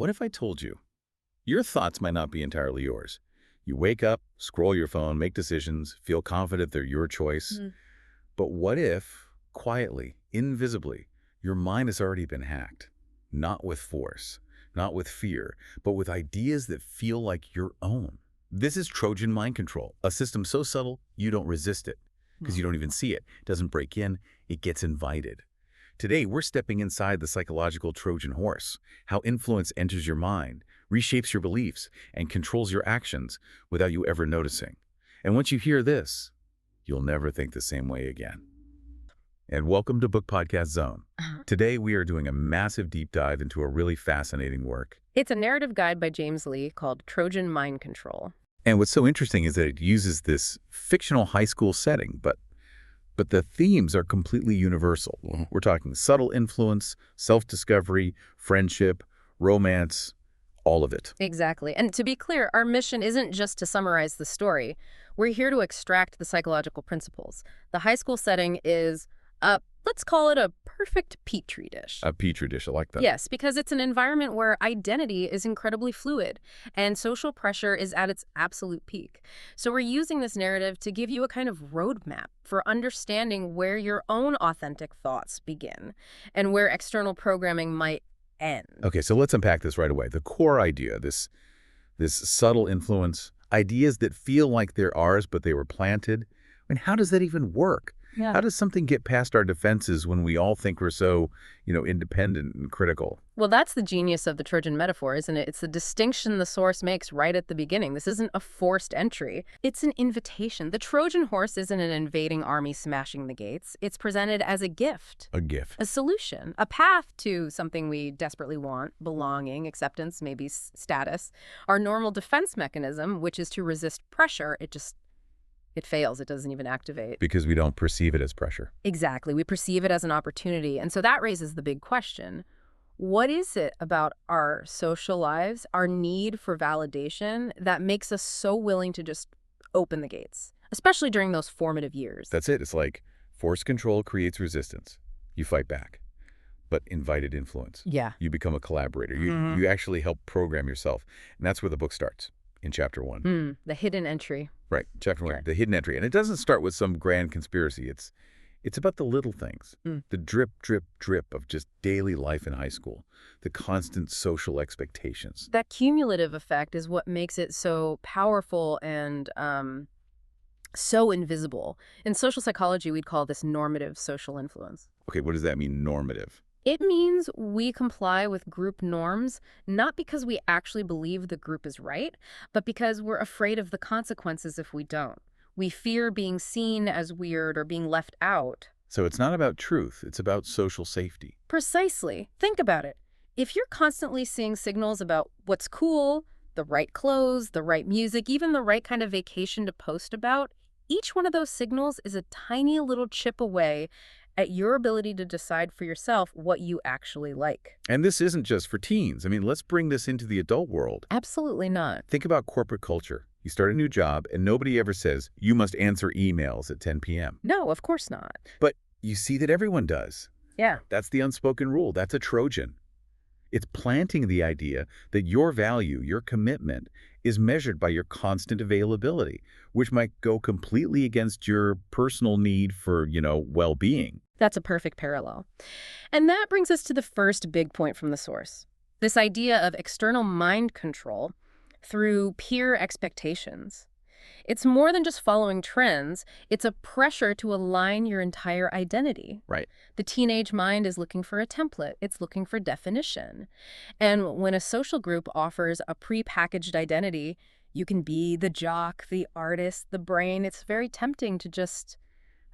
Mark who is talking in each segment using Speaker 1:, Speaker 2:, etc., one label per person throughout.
Speaker 1: What if I told you your thoughts might not be entirely yours? You wake up, scroll your phone, make decisions, feel confident they're your choice.
Speaker 2: Mm.
Speaker 1: But what if, quietly, invisibly, your mind has already been hacked? Not with force, not with fear, but with ideas that feel like your own. This is Trojan Mind Control, a system so subtle you don't resist it, because you don't even see it. It doesn't break in, it gets invited. Today, we're stepping inside the psychological Trojan horse, how influence enters your mind, reshapes your beliefs, and controls your actions without you ever noticing. And once you hear this, you'll never think the same way again. And welcome to BookPodCastZone. Today, we are doing a massive deep dive into a really fascinating work.
Speaker 2: It's a narrative guide by James Lee called Trojan Mind Control.
Speaker 1: And what's so interesting is that it uses this fictional high school setting, but the themes are completely universal. We're talking subtle influence, self-discovery, friendship, romance, all of it.
Speaker 2: Exactly. And to be clear, our mission isn't just to summarize the story. We're here to extract the psychological principles. The high school setting is, let's call it a perfect petri dish.
Speaker 1: A petri dish, I like that.
Speaker 2: Yes, because it's an environment where identity is incredibly fluid and social pressure is at its absolute peak. So we're using this narrative to give you a kind of roadmap for understanding where your own authentic thoughts begin and where external programming might end.
Speaker 1: Okay, so let's unpack this right away. The core idea, this subtle influence, ideas that feel like they're ours, but they were planted. I mean, how does that even work?
Speaker 2: Yeah.
Speaker 1: How does something get past our defenses when we all think we're so, independent and critical?
Speaker 2: Well, that's the genius of the Trojan metaphor, isn't it? It's the distinction the source makes right at the beginning. This isn't a forced entry. It's an invitation. The Trojan horse isn't an invading army smashing the gates. It's presented as a gift.
Speaker 1: A gift.
Speaker 2: A solution. A path to something we desperately want, belonging, acceptance, maybe status. Our normal defense mechanism, which is to resist pressure, it fails. It doesn't even activate.
Speaker 1: Because we don't perceive it as pressure.
Speaker 2: Exactly. We perceive it as an opportunity. And so that raises the big question. What is it about our social lives, our need for validation, that makes us so willing to just open the gates, especially during those formative years?
Speaker 1: That's it. It's like forced control creates resistance. You fight back. But invited influence.
Speaker 2: Yeah.
Speaker 1: You become a collaborator. You actually help program yourself. And that's where the book starts, in chapter 1.
Speaker 2: The hidden entry.
Speaker 1: Right, chapter 1,
Speaker 2: Okay.
Speaker 1: the hidden entry. And it doesn't start with some grand conspiracy. It's about the little things, the drip, drip, drip of just daily life in high school, the constant social expectations.
Speaker 2: That cumulative effect is what makes it so powerful and so invisible. In social psychology, we'd call this normative social influence.
Speaker 1: Okay, what does that mean, normative?
Speaker 2: It means we comply with group norms, not because we actually believe the group is right, but because we're afraid of the consequences if we don't. We fear being seen as weird or being left out.
Speaker 1: So it's not about truth, it's about social safety.
Speaker 2: Precisely. Think about it. If you're constantly seeing signals about what's cool, the right clothes, the right music, even the right kind of vacation to post about, each one of those signals is a tiny little chip away at your ability to decide for yourself what you actually like.
Speaker 1: And this isn't just for teens. I mean, let's bring this into the adult world.
Speaker 2: Absolutely not.
Speaker 1: Think about corporate culture. You start a new job, and nobody ever says, you must answer emails at 10 p.m.
Speaker 2: No, of course not.
Speaker 1: But you see that everyone does.
Speaker 2: Yeah.
Speaker 1: That's the unspoken rule. That's a Trojan. It's planting the idea that your value, your commitment, is measured by your constant availability, which might go completely against your personal need for, well-being.
Speaker 2: That's a perfect parallel. And that brings us to the first big point from the source. This idea of external mind control through peer expectations. It's more than just following trends. It's a pressure to align your entire identity.
Speaker 1: Right.
Speaker 2: The teenage mind is looking for a template. It's looking for definition. And when a social group offers a pre-packaged identity, you can be the jock, the artist, the brain. It's very tempting to just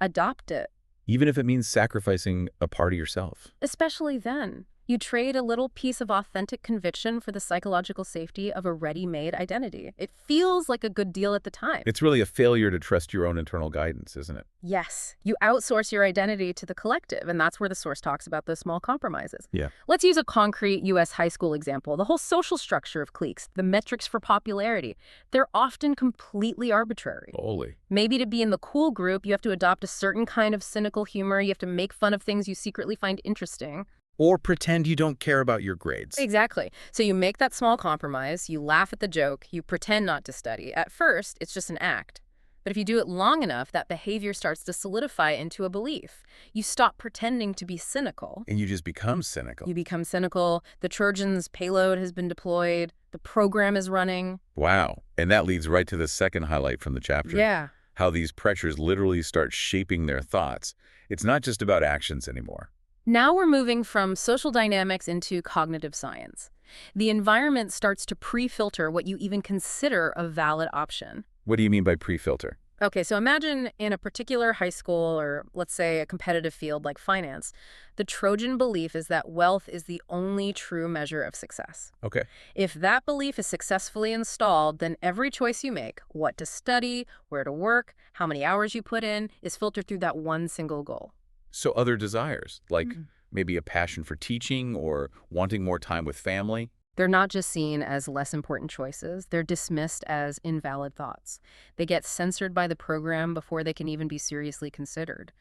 Speaker 2: adopt it.
Speaker 1: Even if it means sacrificing a part of yourself.
Speaker 2: Especially then. You trade a little piece of authentic conviction for the psychological safety of a ready-made identity. It feels like a good deal at the time.
Speaker 1: It's really a failure to trust your own internal guidance, isn't it?
Speaker 2: Yes. You outsource your identity to the collective, and that's where the source talks about those small compromises.
Speaker 1: Yeah.
Speaker 2: Let's use a concrete U.S. high school example. The whole social structure of cliques, the metrics for popularity, they're often completely arbitrary.
Speaker 1: Holy.
Speaker 2: Maybe to be in the cool group, you have to adopt a certain kind of cynical humor. You have to make fun of things you secretly find interesting.
Speaker 1: Or pretend you don't care about your grades.
Speaker 2: Exactly. So you make that small compromise, you laugh at the joke, you pretend not to study. At first, it's just an act. But if you do it long enough, that behavior starts to solidify into a belief. You stop pretending to be cynical.
Speaker 1: And you just become cynical.
Speaker 2: You become cynical. The Trojan's payload has been deployed. The program is running.
Speaker 1: Wow. And that leads right to the second highlight from the chapter.
Speaker 2: Yeah.
Speaker 1: How these pressures literally start shaping their thoughts. It's not just about actions anymore.
Speaker 2: Now we're moving from social dynamics into cognitive science. The environment starts to pre-filter what you even consider a valid option.
Speaker 1: What do you mean by pre-filter?
Speaker 2: Okay, so imagine in a particular high school or let's say a competitive field like finance, the Trojan belief is that wealth is the only true measure of success.
Speaker 1: Okay.
Speaker 2: If that belief is successfully installed, then every choice you make, what to study, where to work, how many hours you put in, is filtered through that one single goal.
Speaker 1: So other desires, like maybe a passion for teaching or wanting more time with family?
Speaker 2: They're not just seen as less important choices, they're dismissed as invalid thoughts. They get censored by the program before they can even be seriously considered.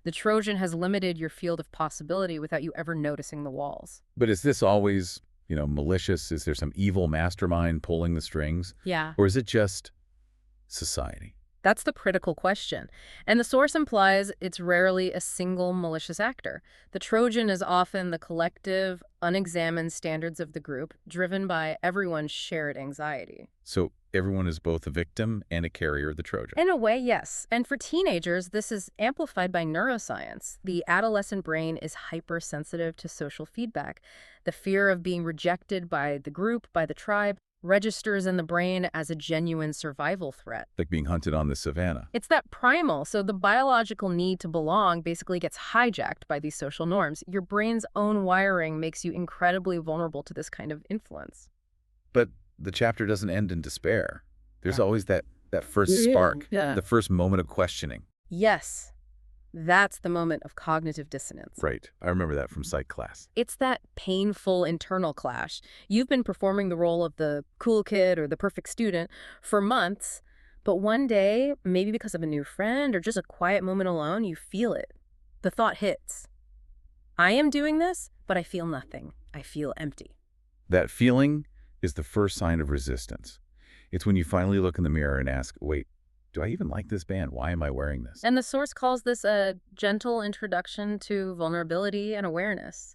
Speaker 2: The Trojan has limited your field of possibility without you ever noticing the walls.
Speaker 1: But is this always, malicious? Is there some evil mastermind pulling the strings?
Speaker 2: Yeah.
Speaker 1: Or is it just society?
Speaker 2: That's the critical question. And the source implies it's rarely a single malicious actor. The Trojan is often the collective, unexamined standards of the group, driven by everyone's shared anxiety.
Speaker 1: So everyone is both a victim and a carrier of the Trojan.
Speaker 2: In a way, yes. And for teenagers, this is amplified by neuroscience. The adolescent brain is hypersensitive to social feedback. The fear of being rejected by the group, by the tribe, registers in the brain as a genuine survival threat.
Speaker 1: Like being hunted on the savannah.
Speaker 2: It's that primal, so the biological need to belong basically gets hijacked by these social norms. Your brain's own wiring makes you incredibly vulnerable to this kind of influence.
Speaker 1: But the chapter doesn't end in despair. There's always that first spark, the first moment of questioning.
Speaker 2: Yes. That's the moment of cognitive dissonance.
Speaker 1: Right. I remember that from psych class.
Speaker 2: It's that painful internal clash. You've been performing the role of the cool kid or the perfect student for months, but one day, maybe because of a new friend or just a quiet moment alone, you feel it. The thought hits. I am doing this, but I feel nothing. I feel empty.
Speaker 1: That feeling is the first sign of resistance. It's when you finally look in the mirror and ask, wait, do I even like this band? Why am I wearing this?
Speaker 2: And the source calls this a gentle introduction to vulnerability and awareness.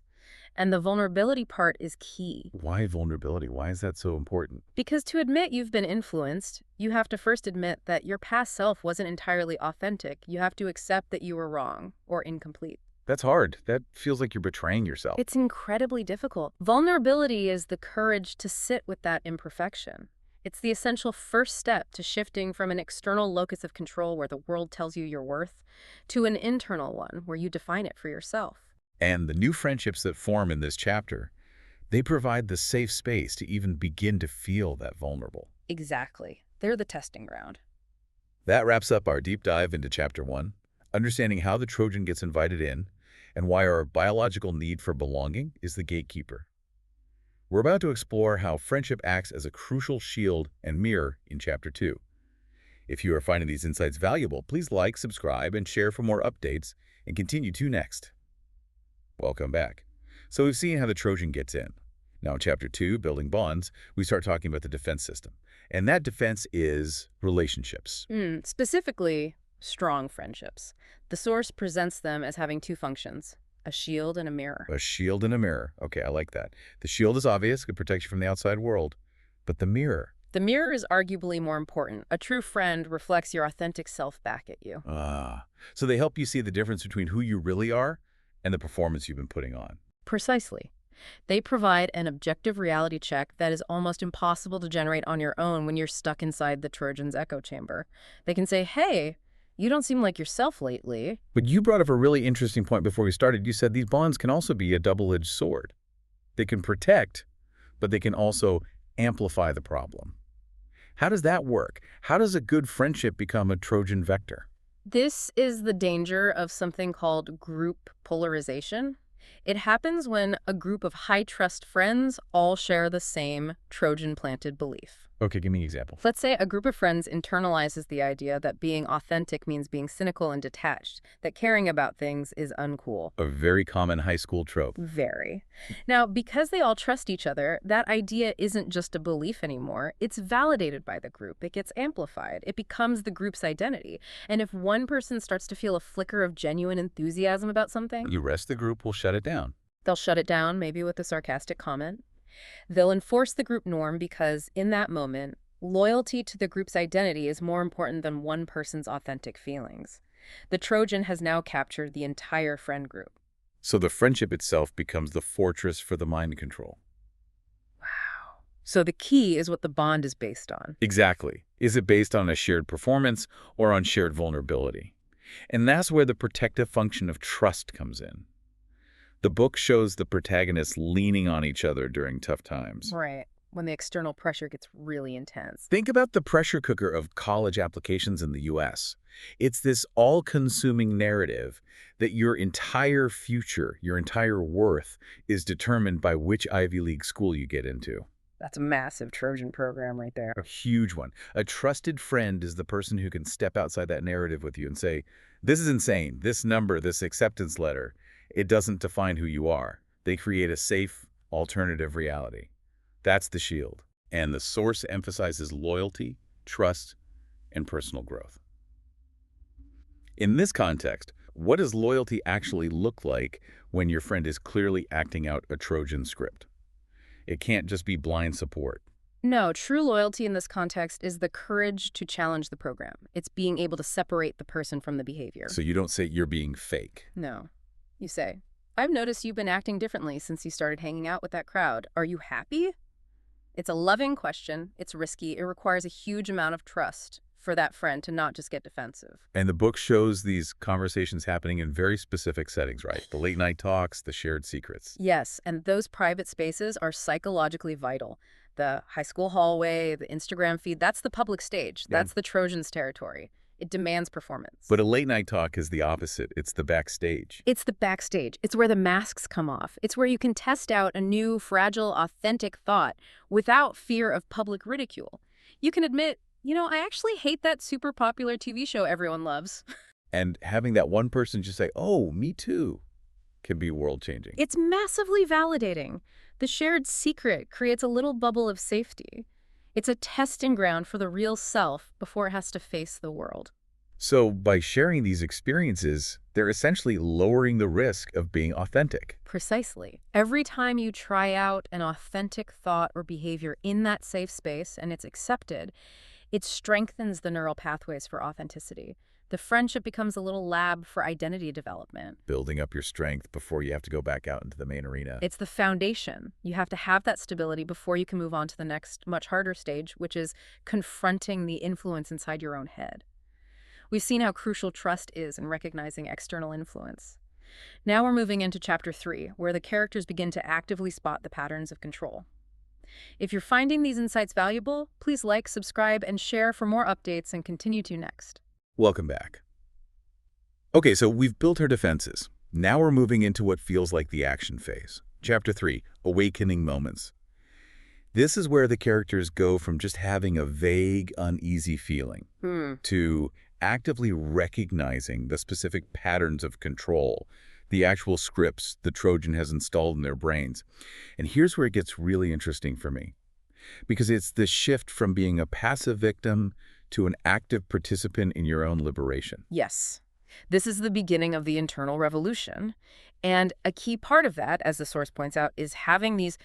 Speaker 2: And the vulnerability part is key.
Speaker 1: Why vulnerability? Why is that so important?
Speaker 2: Because to admit you've been influenced, you have to first admit that your past self wasn't entirely authentic. You have to accept that you were wrong or incomplete.
Speaker 1: That's hard. That feels like you're betraying yourself.
Speaker 2: It's incredibly difficult. Vulnerability is the courage to sit with that imperfection. It's the essential first step to shifting from an external locus of control where the world tells you your worth to an internal one where you define it for yourself.
Speaker 1: And the new friendships that form in this chapter, they provide the safe space to even begin to feel that vulnerable.
Speaker 2: Exactly. They're the testing ground.
Speaker 1: That wraps up our deep dive into Chapter 1, understanding how the Trojan gets invited in and why our biological need for belonging is the gatekeeper. We're about to explore how friendship acts as a crucial shield and mirror in Chapter 2. If you are finding these insights valuable, please like, subscribe, and share for more updates, and continue to next. Welcome back. So we've seen how the Trojan gets in. Now in Chapter 2, Building Bonds, we start talking about the defense system. And that defense is relationships.
Speaker 2: Specifically, strong friendships. The source presents them as having two functions. A shield and a mirror.
Speaker 1: A shield and a mirror. Okay, I like that. The shield is obvious, could protect you from the outside world. But the mirror?
Speaker 2: The mirror is arguably more important. A true friend reflects your authentic self back at you.
Speaker 1: So they help you see the difference between who you really are and the performance you've been putting on.
Speaker 2: Precisely. They provide an objective reality check that is almost impossible to generate on your own when you're stuck inside the Trojan's echo chamber. They can say, hey, you don't seem like yourself lately.
Speaker 1: But you brought up a really interesting point before we started. You said these bonds can also be a double-edged sword. They can protect, but they can also amplify the problem. How does that work? How does a good friendship become a Trojan vector?
Speaker 2: This is the danger of something called group polarization. It happens when a group of high-trust friends all share the same Trojan-planted belief.
Speaker 1: Okay, give me an example.
Speaker 2: Let's say a group of friends internalizes the idea that being authentic means being cynical and detached, that caring about things is uncool.
Speaker 1: A very common high school trope.
Speaker 2: Very. Now, because they all trust each other, that idea isn't just a belief anymore. It's validated by the group. It gets amplified. It becomes the group's identity. And if one person starts to feel a flicker of genuine enthusiasm about something,
Speaker 1: The rest of the group will shut it down.
Speaker 2: they'll shut it down, maybe with a sarcastic comment. They'll enforce the group norm because, in that moment, loyalty to the group's identity is more important than one person's authentic feelings. The Trojan has now captured the entire friend group.
Speaker 1: So the friendship itself becomes the fortress for the mind control.
Speaker 2: Wow. So the key is what the bond is based on.
Speaker 1: Exactly. Is it based on a shared performance or on shared vulnerability? And that's where the protective function of trust comes in. The book shows the protagonists leaning on each other during tough times.
Speaker 2: Right. When the external pressure gets really intense.
Speaker 1: Think about the pressure cooker of college applications in the U.S. It's this all-consuming narrative that your entire future, your entire worth, is determined by which Ivy League school you get into.
Speaker 2: That's a massive Trojan program right there.
Speaker 1: A huge one. A trusted friend is the person who can step outside that narrative with you and say, this is insane, this number, this acceptance letter, it doesn't define who you are. They create a safe, alternative reality. That's the shield. And the source emphasizes loyalty, trust, and personal growth. In this context, what does loyalty actually look like when your friend is clearly acting out a Trojan script? It can't just be blind support.
Speaker 2: No, true loyalty in this context is the courage to challenge the program. It's being able to separate the person from the behavior.
Speaker 1: So you don't say you're being fake.
Speaker 2: No. You say, I've noticed you've been acting differently since you started hanging out with that crowd. Are you happy? It's a loving question. It's risky. It requires a huge amount of trust for that friend to not just get defensive.
Speaker 1: And the book shows these conversations happening in very specific settings, right? The late night talks, the shared secrets.
Speaker 2: Yes, and those private spaces are psychologically vital. The high school hallway, the Instagram feed, that's the public stage.
Speaker 1: Yeah.
Speaker 2: That's the Trojan's territory. It demands performance.
Speaker 1: But a late night talk is the opposite. It's the backstage.
Speaker 2: It's the backstage. It's where the masks come off. It's where you can test out a new, fragile, authentic thought without fear of public ridicule. You can admit, I actually hate that super popular TV show everyone loves.
Speaker 1: And having that one person just say, oh, me too, can be world-changing.
Speaker 2: It's massively validating. The shared secret creates a little bubble of safety. It's a testing ground for the real self before it has to face the world.
Speaker 1: So by sharing these experiences, they're essentially lowering the risk of being authentic.
Speaker 2: Precisely. Every time you try out an authentic thought or behavior in that safe space and it's accepted, it strengthens the neural pathways for authenticity. The friendship becomes a little lab for identity development.
Speaker 1: Building up your strength before you have to go back out into the main arena.
Speaker 2: It's the foundation. You have to have that stability before you can move on to the next, much harder stage, which is confronting the influence inside your own head. We've seen how crucial trust is in recognizing external influence. Now we're moving into Chapter 3, where the characters begin to actively spot the patterns of control. If you're finding these insights valuable, please like, subscribe, and share for more updates, and continue to next.
Speaker 1: Welcome back. Okay, so we've built our defenses. Now we're moving into what feels like the action phase. Chapter 3, Awakening Moments. This is where the characters go from just having a vague, uneasy feeling to actively recognizing the specific patterns of control, the actual scripts the Trojan has installed in their brains. And here's where it gets really interesting for me, because it's the shift from being a passive victim to an active participant in your own liberation.
Speaker 2: Yes. This is the beginning of the internal revolution. And a key part of that, as the source points out, is having these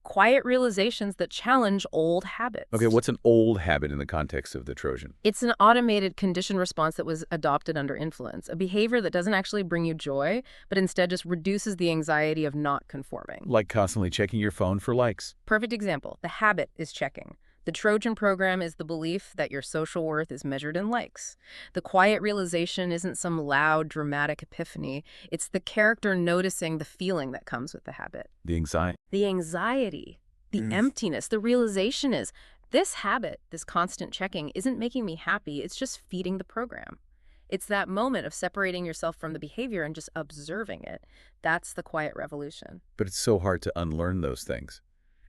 Speaker 2: quiet realizations that challenge old habits.
Speaker 1: Okay, what's an old habit in the context of the Trojan?
Speaker 2: It's an automated conditioned response that was adopted under influence, a behavior that doesn't actually bring you joy, but instead just reduces the anxiety of not conforming.
Speaker 1: Like constantly checking your phone for likes.
Speaker 2: Perfect example. The habit is checking. The Trojan program is the belief that your social worth is measured in likes. The quiet realization isn't some loud, dramatic epiphany. It's the character noticing the feeling that comes with the habit.
Speaker 1: The anxiety.
Speaker 2: The anxiety, the emptiness, the realization is, this habit, this constant checking, isn't making me happy. It's just feeding the program. It's that moment of separating yourself from the behavior and just observing it. That's the quiet revolution.
Speaker 1: But it's so hard to unlearn those things,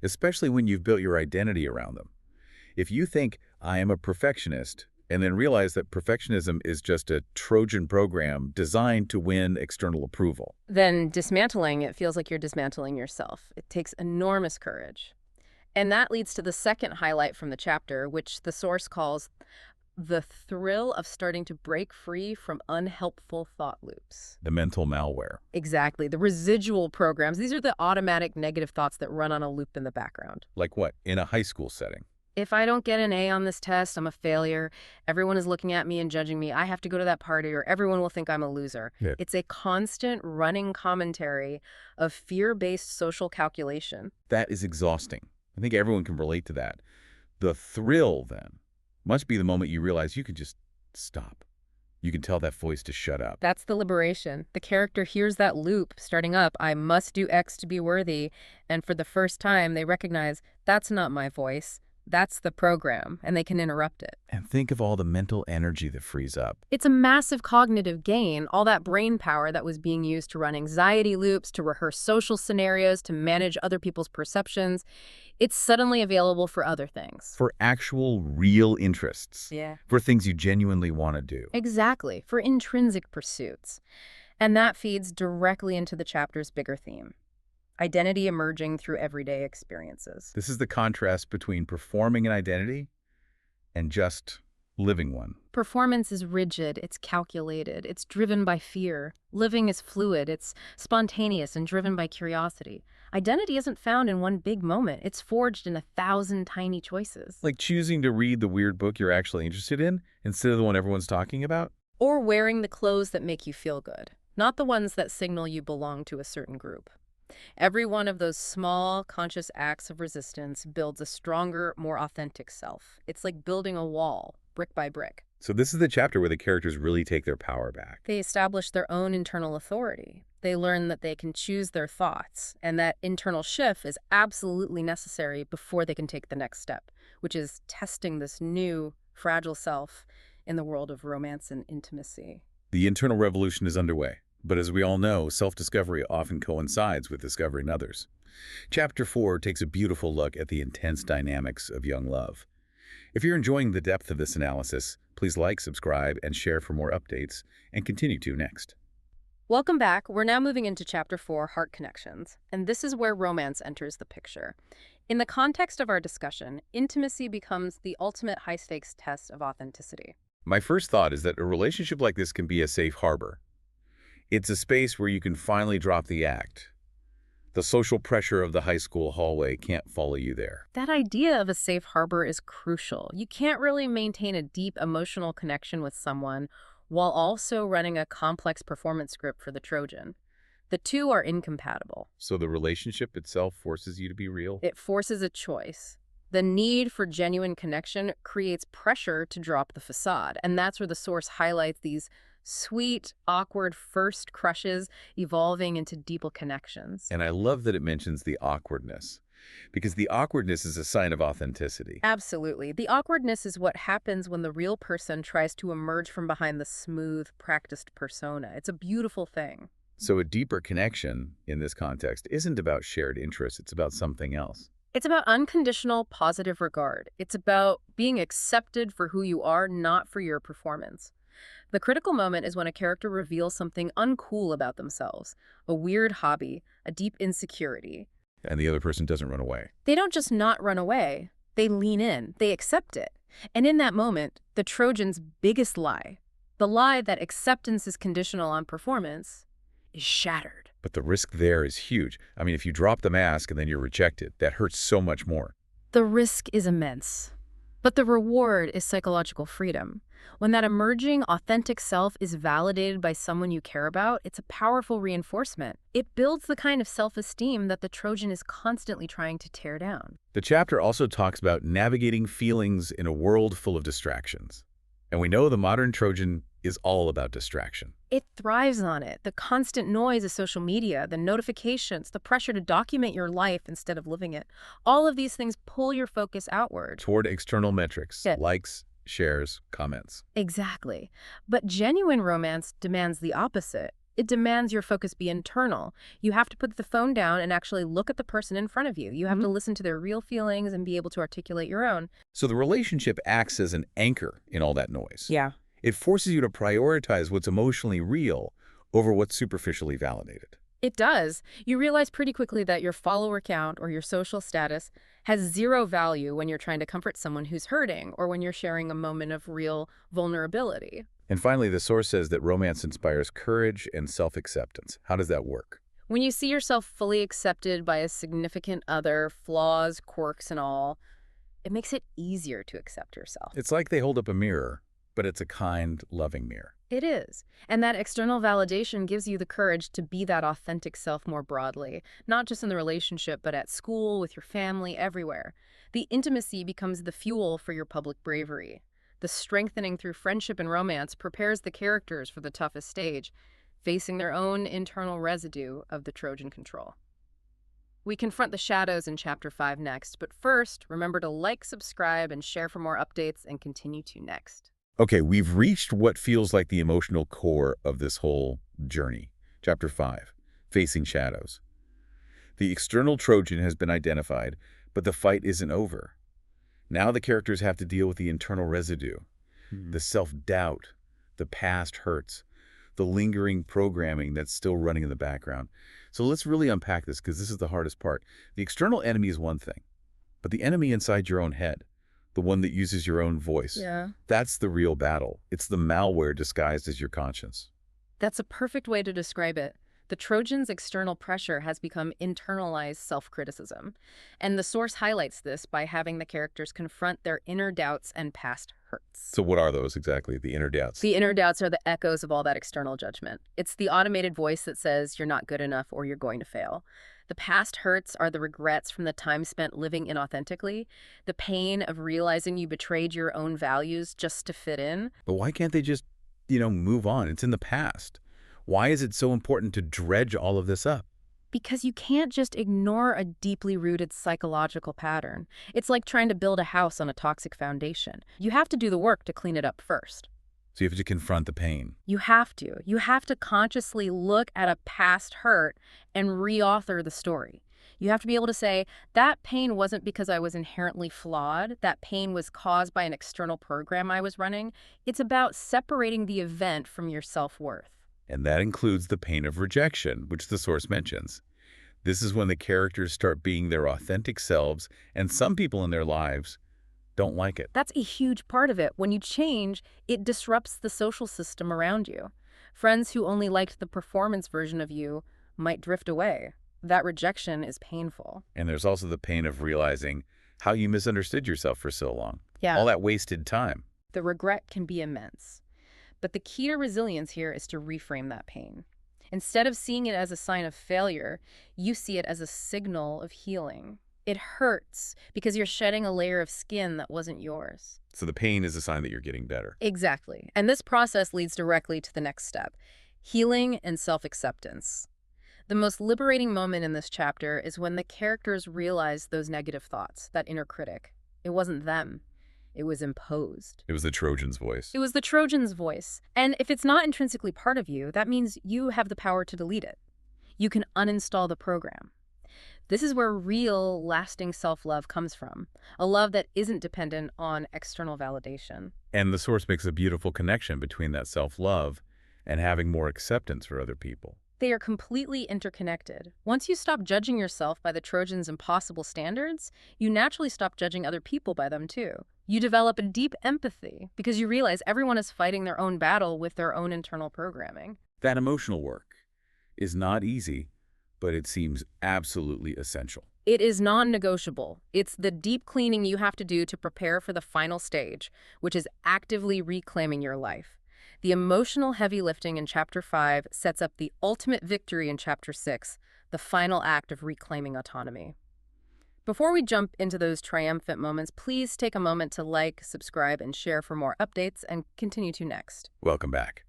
Speaker 1: especially when you've built your identity around them. If you think, I am a perfectionist, and then realize that perfectionism is just a Trojan program designed to win external approval.
Speaker 2: Then dismantling it feels like you're dismantling yourself. It takes enormous courage. And that leads to the second highlight from the chapter, which the source calls the thrill of starting to break free from unhelpful thought loops.
Speaker 1: The mental malware.
Speaker 2: Exactly. The residual programs, these are the automatic negative thoughts that run on a loop in the background.
Speaker 1: Like what? In a high school setting.
Speaker 2: If I don't get an A on this test, I'm a failure. Everyone is looking at me and judging me. I have to go to that party or everyone will think I'm a loser.
Speaker 1: Yeah.
Speaker 2: It's a constant running commentary of fear-based social calculation.
Speaker 1: That is exhausting. I think everyone can relate to that. The thrill, then, must be the moment you realize you can just stop. You can tell that voice to shut up.
Speaker 2: That's the liberation. The character hears that loop starting up, I must do X to be worthy, and for the first time they recognize that's not my voice. That's the program, and they can interrupt it.
Speaker 1: And think of all the mental energy that frees up.
Speaker 2: It's a massive cognitive gain, all that brain power that was being used to run anxiety loops, to rehearse social scenarios, to manage other people's perceptions. It's suddenly available for other things.
Speaker 1: For actual, real interests.
Speaker 2: Yeah.
Speaker 1: For things you genuinely want to do.
Speaker 2: Exactly, for intrinsic pursuits. And that feeds directly into the chapter's bigger theme. Identity emerging through everyday experiences.
Speaker 1: This is the contrast between performing an identity and just living one.
Speaker 2: Performance is rigid, it's calculated, it's driven by fear. Living is fluid, it's spontaneous and driven by curiosity. Identity isn't found in one big moment, it's forged in 1,000 tiny choices.
Speaker 1: Like choosing to read the weird book you're actually interested in instead of the one everyone's talking about.
Speaker 2: Or wearing the clothes that make you feel good, not the ones that signal you belong to a certain group. Every one of those small, conscious acts of resistance builds a stronger, more authentic self. It's like building a wall, brick by brick.
Speaker 1: So this is the chapter where the characters really take their power back.
Speaker 2: They establish their own internal authority. They learn that they can choose their thoughts, and that internal shift is absolutely necessary before they can take the next step, which is testing this new, fragile self in the world of romance and intimacy.
Speaker 1: The internal revolution is underway. But as we all know, self-discovery often coincides with discovering others. Chapter 4 takes a beautiful look at the intense dynamics of young love. If you're enjoying the depth of this analysis, please like, subscribe, and share for more updates, and continue to next.
Speaker 2: Welcome back. We're now moving into Chapter 4, Heart Connections, and this is where romance enters the picture. In the context of our discussion, intimacy becomes the ultimate high-stakes test of authenticity.
Speaker 1: My first thought is that a relationship like this can be a safe harbor. It's a space where you can finally drop the act. The social pressure of the high school hallway can't follow you there.
Speaker 2: That idea of a safe harbor is crucial. You can't really maintain a deep emotional connection with someone while also running a complex performance script for the Trojan. The two are incompatible.
Speaker 1: So the relationship itself forces you to be real?
Speaker 2: It forces a choice. The need for genuine connection creates pressure to drop the facade, and that's where the source highlights these sweet, awkward first crushes evolving into deeper connections.
Speaker 1: And I love that it mentions the awkwardness, because the awkwardness is a sign of authenticity.
Speaker 2: Absolutely. The awkwardness is what happens when the real person tries to emerge from behind the smooth, practiced persona. It's a beautiful thing.
Speaker 1: So a deeper connection in this context isn't about shared interests, it's about something else.
Speaker 2: It's about unconditional, positive regard. It's about being accepted for who you are, not for your performance. The critical moment is when a character reveals something uncool about themselves, a weird hobby, a deep insecurity.
Speaker 1: And the other person doesn't run away.
Speaker 2: They don't just not run away, they lean in, they accept it. And in that moment, the Trojan's biggest lie, the lie that acceptance is conditional on performance, is shattered.
Speaker 1: But the risk there is huge. I mean, if you drop the mask and then you're rejected, that hurts so much more.
Speaker 2: The risk is immense. But the reward is psychological freedom. When that emerging, authentic self is validated by someone you care about, it's a powerful reinforcement. It builds the kind of self-esteem that the Trojan is constantly trying to tear down.
Speaker 1: The chapter also talks about navigating feelings in a world full of distractions. And we know the modern Trojan is all about distraction.
Speaker 2: It thrives on it. The constant noise of social media, the notifications, the pressure to document your life instead of living it. All of these things pull your focus outward.
Speaker 1: Toward external metrics,
Speaker 2: Yeah.
Speaker 1: likes, shares, comments.
Speaker 2: Exactly. But genuine romance demands the opposite. It demands your focus be internal. You have to put the phone down and actually look at the person in front of you. You have to listen to their real feelings and be able to articulate your own.
Speaker 1: So the relationship acts as an anchor in all that noise.
Speaker 2: Yeah.
Speaker 1: It forces you to prioritize what's emotionally real over what's superficially validated.
Speaker 2: It does. You realize pretty quickly that your follower count or your social status has zero value when you're trying to comfort someone who's hurting or when you're sharing a moment of real vulnerability.
Speaker 1: And finally, the source says that romance inspires courage and self-acceptance. How does that work?
Speaker 2: When you see yourself fully accepted by a significant other, flaws, quirks, and all, it makes it easier to accept yourself.
Speaker 1: It's like they hold up a mirror, but it's a kind, loving mirror.
Speaker 2: It is. And that external validation gives you the courage to be that authentic self more broadly, not just in the relationship, but at school, with your family, everywhere. The intimacy becomes the fuel for your public bravery. The strengthening through friendship and romance prepares the characters for the toughest stage, facing their own internal residue of the Trojan control. We confront the shadows in Chapter 5 next, but first, remember to like, subscribe, and share for more updates, and continue to next.
Speaker 1: Okay, we've reached what feels like the emotional core of this whole journey. Chapter 5, Facing Shadows. The external Trojan has been identified, but the fight isn't over. Now the characters have to deal with the internal residue, the self-doubt, the past hurts, the lingering programming that's still running in the background. So let's really unpack this, because this is the hardest part. The external enemy is one thing, but the enemy inside your own head, the one that uses your own voice, that's the real battle. It's the malware disguised as your conscience.
Speaker 2: That's a perfect way to describe it. The Trojan's external pressure has become internalized self-criticism, and the source highlights this by having the characters confront their inner doubts and past hurts.
Speaker 1: So what are those exactly, the inner doubts?
Speaker 2: The inner doubts are the echoes of all that external judgment. It's the automated voice that says you're not good enough or you're going to fail. The past hurts are the regrets from the time spent living inauthentically, the pain of realizing you betrayed your own values just to fit in.
Speaker 1: But why can't they just, move on? It's in the past. Why is it so important to dredge all of this up?
Speaker 2: Because you can't just ignore a deeply rooted psychological pattern. It's like trying to build a house on a toxic foundation. You have to do the work to clean it up first.
Speaker 1: So you have to confront the pain.
Speaker 2: You have to. You have to consciously look at a past hurt and reauthor the story. You have to be able to say, that pain wasn't because I was inherently flawed. That pain was caused by an external program I was running. It's about separating the event from your self-worth.
Speaker 1: And that includes the pain of rejection, which the source mentions. This is when the characters start being their authentic selves, and some people in their lives don't like it.
Speaker 2: That's a huge part of it. When you change, it disrupts the social system around you. Friends who only liked the performance version of you might drift away. That rejection is painful.
Speaker 1: And there's also the pain of realizing how you misunderstood yourself for so long.
Speaker 2: Yeah.
Speaker 1: All that wasted time.
Speaker 2: The regret can be immense. But the key to resilience here is to reframe that pain. Instead of seeing it as a sign of failure, you see it as a signal of healing. It hurts because you're shedding a layer of skin that wasn't yours.
Speaker 1: So the pain is a sign that you're getting better.
Speaker 2: Exactly. And this process leads directly to the next step, healing and self-acceptance. The most liberating moment in this chapter is when the characters realize those negative thoughts, that inner critic. It wasn't them. It was imposed.
Speaker 1: It was the Trojan's voice.
Speaker 2: It was the Trojan's voice. And if it's not intrinsically part of you, that means you have the power to delete it. You can uninstall the program. This is where real, lasting self-love comes from, a love that isn't dependent on external validation.
Speaker 1: And the source makes a beautiful connection between that self-love and having more acceptance for other people.
Speaker 2: They are completely interconnected. Once you stop judging yourself by the Trojan's impossible standards, you naturally stop judging other people by them too. You develop a deep empathy because you realize everyone is fighting their own battle with their own internal programming.
Speaker 1: That emotional work is not easy, but it seems absolutely essential.
Speaker 2: It is non-negotiable. It's the deep cleaning you have to do to prepare for the final stage, which is actively reclaiming your life. The emotional heavy lifting in Chapter 5 sets up the ultimate victory in Chapter 6, the final act of reclaiming autonomy. Before we jump into those triumphant moments, please take a moment to like, subscribe, and share for more updates, and continue to next.
Speaker 1: Welcome back.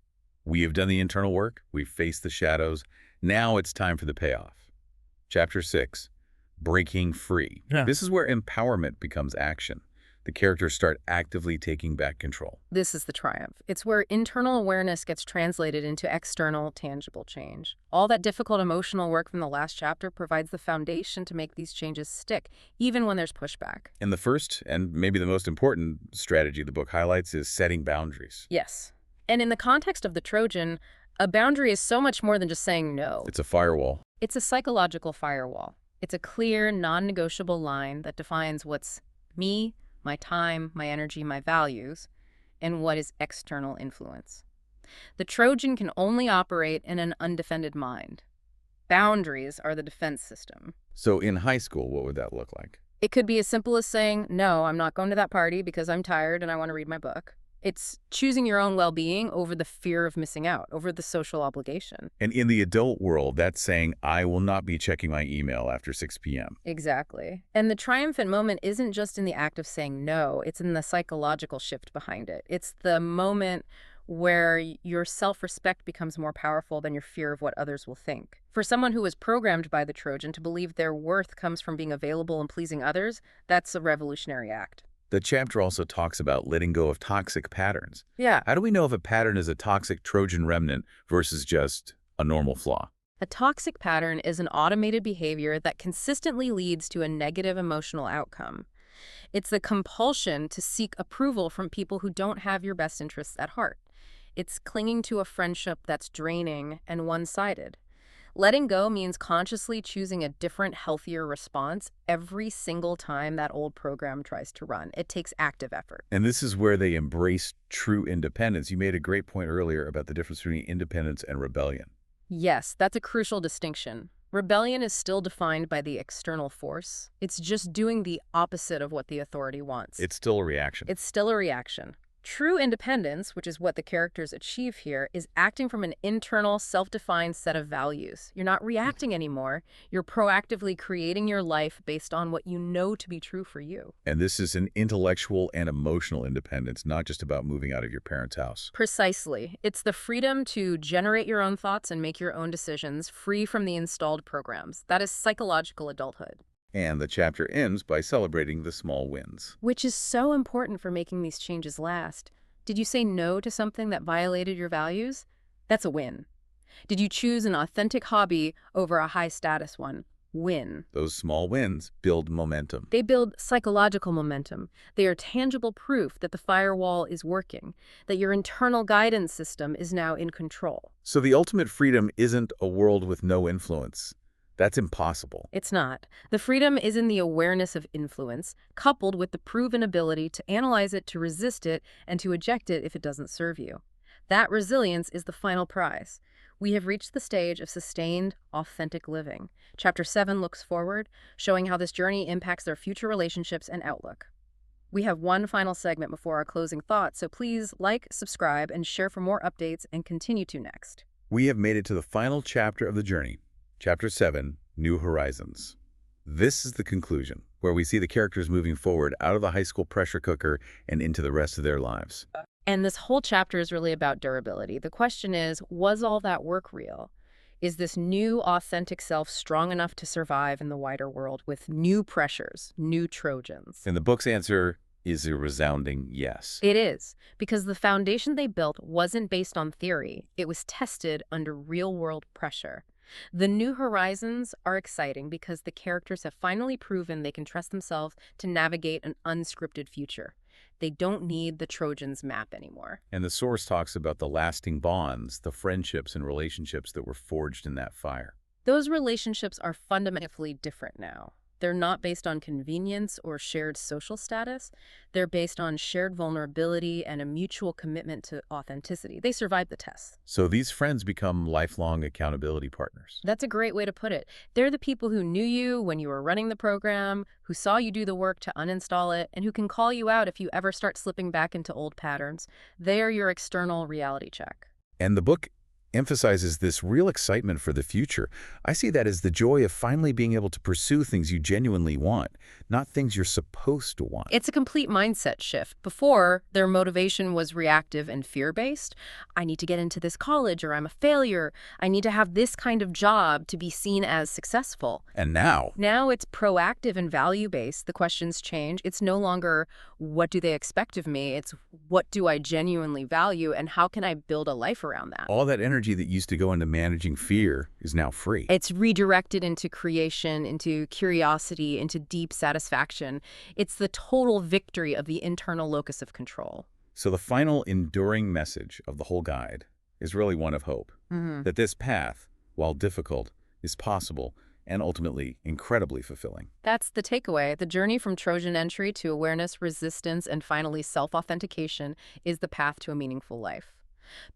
Speaker 1: We have done the internal work. We've faced the shadows. Now it's time for the payoff. Chapter 6, Breaking Free.
Speaker 3: Yeah.
Speaker 1: This is where empowerment becomes action. the characters start actively taking back control.
Speaker 2: This is the triumph. It's where internal awareness gets translated into external, tangible change. All that difficult emotional work from the last chapter provides the foundation to make these changes stick, even when there's pushback.
Speaker 1: And the first, and maybe the most important strategy the book highlights is setting boundaries.
Speaker 2: Yes. And in the context of the Trojan, a boundary is so much more than just saying no.
Speaker 1: It's a firewall.
Speaker 2: It's a psychological firewall. It's a clear, non-negotiable line that defines what's me, my time, my energy, my values, and what is external influence. The Trojan can only operate in an undefended mind. Boundaries are the defense system.
Speaker 1: So in high school, what would that look like?
Speaker 2: It could be as simple as saying, no, I'm not going to that party because I'm tired and I want to read my book. It's choosing your own well-being over the fear of missing out, over the social obligation.
Speaker 1: And in the adult world, that's saying, I will not be checking my email after 6 p.m.
Speaker 2: Exactly. And the triumphant moment isn't just in the act of saying no, it's in the psychological shift behind it. It's the moment where your self-respect becomes more powerful than your fear of what others will think. For someone who was programmed by the Trojan to believe their worth comes from being available and pleasing others, that's a revolutionary act.
Speaker 1: The chapter also talks about letting go of toxic patterns.
Speaker 2: Yeah.
Speaker 1: How do we know if a pattern is a toxic Trojan remnant versus just a normal flaw?
Speaker 2: A toxic pattern is an automated behavior that consistently leads to a negative emotional outcome. It's the compulsion to seek approval from people who don't have your best interests at heart. It's clinging to a friendship that's draining and one-sided. Letting go means consciously choosing a different, healthier response every single time that old program tries to run. It takes active effort.
Speaker 1: And this is where they embrace true independence. You made a great point earlier about the difference between independence and rebellion.
Speaker 2: Yes, that's a crucial distinction. Rebellion is still defined by the external force. It's just doing the opposite of what the authority wants.
Speaker 1: It's still a reaction.
Speaker 2: It's still a reaction. True independence, which is what the characters achieve here, is acting from an internal, self-defined set of values. You're not reacting anymore. You're proactively creating your life based on what you know to be true for you.
Speaker 1: And this is an intellectual and emotional independence, not just about moving out of your parents' house.
Speaker 2: Precisely. It's the freedom to generate your own thoughts and make your own decisions, free from the installed programs. That is psychological adulthood.
Speaker 1: And the chapter ends by celebrating the small wins.
Speaker 2: Which is so important for making these changes last. Did you say no to something that violated your values? That's a win. Did you choose an authentic hobby over a high-status one? Win.
Speaker 1: Those small wins build momentum.
Speaker 2: They build psychological momentum. They are tangible proof that the firewall is working, that your internal guidance system is now in control.
Speaker 1: So the ultimate freedom isn't a world with no influence. That's impossible.
Speaker 2: It's not. The freedom is in the awareness of influence, coupled with the proven ability to analyze it, to resist it, and to eject it if it doesn't serve you. That resilience is the final prize. We have reached the stage of sustained, authentic living. Chapter 7 looks forward, showing how this journey impacts their future relationships and outlook. We have one final segment before our closing thoughts, so please like, subscribe, and share for more updates, and continue to next.
Speaker 1: We have made it to the final chapter of the journey. Chapter 7, New Horizons. This is the conclusion, where we see the characters moving forward out of the high school pressure cooker and into the rest of their lives.
Speaker 2: And this whole chapter is really about durability. The question is, was all that work real? Is this new, authentic self strong enough to survive in the wider world with new pressures, new Trojans?
Speaker 1: And the book's answer is a resounding yes.
Speaker 2: It is, because the foundation they built wasn't based on theory. It was tested under real-world pressure. The New Horizons are exciting because the characters have finally proven they can trust themselves to navigate an unscripted future. They don't need the Trojan's map anymore.
Speaker 1: And the source talks about the lasting bonds, the friendships and relationships that were forged in that fire.
Speaker 2: Those relationships are fundamentally different now. They're not based on convenience or shared social status. They're based on shared vulnerability and a mutual commitment to authenticity. They survived the test.
Speaker 1: So these friends become lifelong accountability partners.
Speaker 2: That's a great way to put it. They're the people who knew you when you were running the program, who saw you do the work to uninstall it, and who can call you out if you ever start slipping back into old patterns. They are your external reality check.
Speaker 1: And the book emphasizes this real excitement for the future. I see that as the joy of finally being able to pursue things you genuinely want, not things you're supposed to want.
Speaker 2: It's a complete mindset shift. Before, their motivation was reactive and fear-based. I need to get into this college or I'm a failure. I need to have this kind of job to be seen as successful.
Speaker 1: And now,
Speaker 2: Now it's proactive and value-based. The questions change. It's no longer what do they expect of me? It's what do I genuinely value and how can I build a life around that?
Speaker 1: all that energy that used to go into managing fear is now free.
Speaker 2: It's redirected into creation, into curiosity, into deep satisfaction. It's the total victory of the internal locus of control.
Speaker 1: So the final enduring message of the whole guide is really one of hope. That this path, while difficult, is possible and ultimately incredibly fulfilling.
Speaker 2: That's the takeaway. The journey from Trojan entry to awareness, resistance, and finally self-authentication is the path to a meaningful life.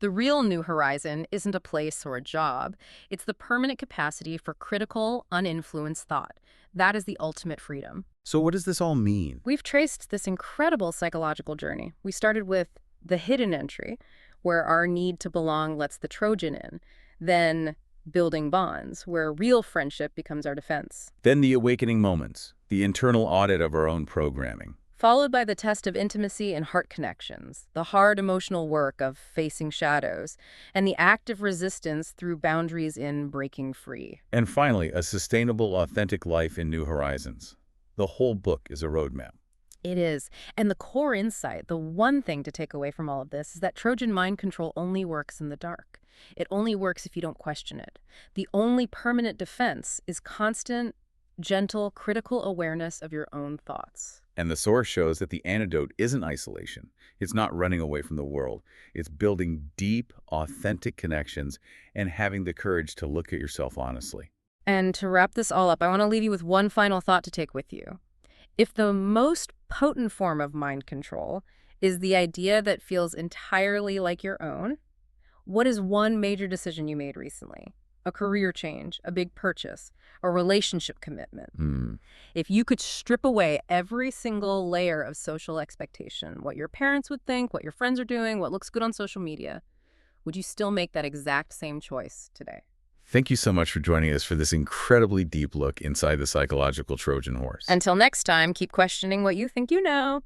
Speaker 2: The real new horizon isn't a place or a job. It's the permanent capacity for critical, uninfluenced thought. That is the ultimate freedom.
Speaker 1: So what does this all mean?
Speaker 2: We've traced this incredible psychological journey. We started with the hidden entry, where our need to belong lets the Trojan in. Then building bonds, where real friendship becomes our defense.
Speaker 1: Then the awakening moments, the internal audit of our own programming.
Speaker 2: Followed by the test of intimacy and heart connections, the hard emotional work of facing shadows, and the active resistance through boundaries in breaking free.
Speaker 1: And finally, a sustainable, authentic life in new horizons. The whole book is a roadmap.
Speaker 2: It is. And the core insight, the one thing to take away from all of this, is that Trojan Mind Control only works in the dark. It only works if you don't question it. The only permanent defense is constant, gentle, critical awareness of your own thoughts.
Speaker 1: And the source shows that the antidote isn't isolation. It's not running away from the world. It's building deep, authentic connections and having the courage to look at yourself honestly.
Speaker 2: And to wrap this all up, I want to leave you with one final thought to take with you. If the most potent form of mind control is the idea that feels entirely like your own, what is one major decision you made recently? A career change, a big purchase, a relationship commitment. If you could strip away every single layer of social expectation, what your parents would think, what your friends are doing, what looks good on social media, would you still make that exact same choice today?
Speaker 1: Thank you so much for joining us for this incredibly deep look inside the psychological Trojan horse.
Speaker 2: Until next time, keep questioning what you think you know.